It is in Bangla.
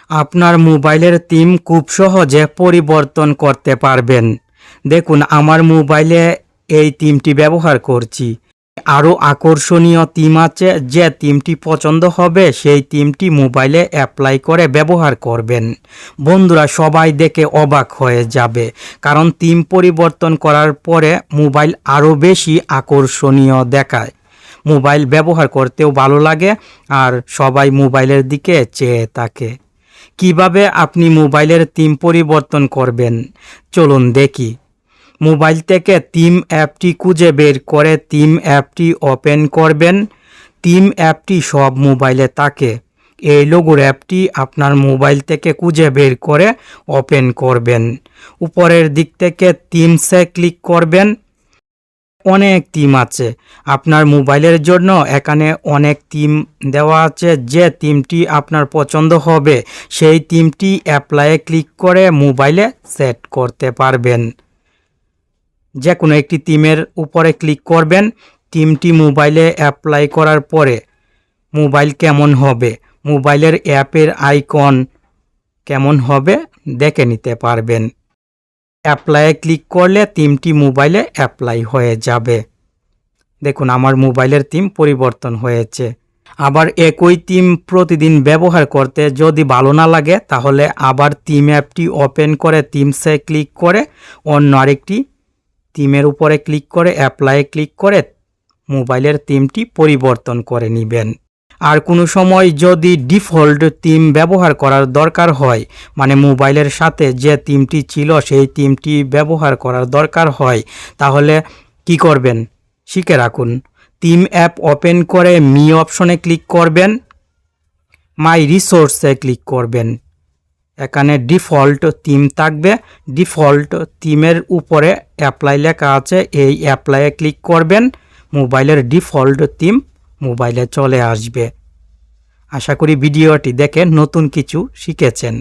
আপনার মোবাইলের থিম খুব সহজে পরিবর্তন করতে পারবেন। দেখুন আমার মোবাইলে এই থিমটি ব্যবহার করছি। আরও আকর্ষণীয় থিম আছে, যে থিমটি পছন্দ হবে সেই থিমটি মোবাইলে অ্যাপ্লাই করে ব্যবহার করবেন। বন্ধুরা সবাই দেখে অবাক হয়ে যাবে, কারণ থিম পরিবর্তন করার পরে মোবাইল আরও বেশি আকর্ষণীয় দেখায়। মোবাইল ব্যবহার করতেও ভালো লাগে আর সবাই মোবাইলের দিকে চেয়ে থাকে। কিভাবে আপনি মোবাইলের থিম পরিবর্তন করবেন চলুন দেখি। মোবাইল থেকে থিম অ্যাপটি খুঁজে বের করে থিম অ্যাপটি ওপেন করবেন। থিম অ্যাপটি সব মোবাইলে থাকে। এই লোগোর অ্যাপটি আপনার মোবাইল থেকে খুঁজে বের করে ওপেন করবেন। উপরের দিক থেকে থিমসে ক্লিক করবেন। অনেক থিম আছে আপনার মোবাইলের জন্য, এখানে অনেক থিম দেওয়া আছে। যে থিমটি আপনার পছন্দ হবে সেই থিমটি অ্যাপ্লাইয়ে ক্লিক করে মোবাইলে সেট করতে পারবেন। যে কোনো একটি থিমের উপরে ক্লিক করবেন। থিমটি মোবাইলে অ্যাপ্লাই করার পরে মোবাইল কেমন হবে, মোবাইলের অ্যাপের আইকন কেমন হবে দেখে নিতে পারবেন। অ্যাপ্লাইয়ে ক্লিক করলে থিমটি মোবাইলে অ্যাপ্লাই হয়ে যাবে। দেখুন আমার মোবাইলের থিম পরিবর্তন হয়েছে। আবার একই থিম প্রতিদিন ব্যবহার করতে যদি ভালো না লাগে, তাহলে আবার থিম অ্যাপটি ওপেন করে থিমসে ক্লিক করে অন্য আরেকটি থিমের উপরে ক্লিক করে অ্যাপ্লাইয়ে ক্লিক করে মোবাইলের থিমটি পরিবর্তন করে নেবেন। আর কোনো সময় যদি ডিফল্ট থিম ব্যবহার করার দরকার হয়, মানে মোবাইলের সাথে যে থিমটি ছিল সেই থিমটি ব্যবহার করার দরকার হয়, তাহলে কি করবেন শিখে রাখুন। থিম অ্যাপ ওপেন করে মি অপশনে ক্লিক করবেন। মাই রিসোর্সে ক্লিক করবেন। এখানে ডিফল্ট থিম থাকবে। ডিফল্ট থিমের উপরে অ্যাপ্লাই লেখা আছে, এই অ্যাপ্লাইয়ে ক্লিক করবেন। মোবাইলের ডিফল্ট থিম মোবাইলে চলে আসবে। আশা করি ভিডিওটি দেখে নতুন কিছু শিখেছেন।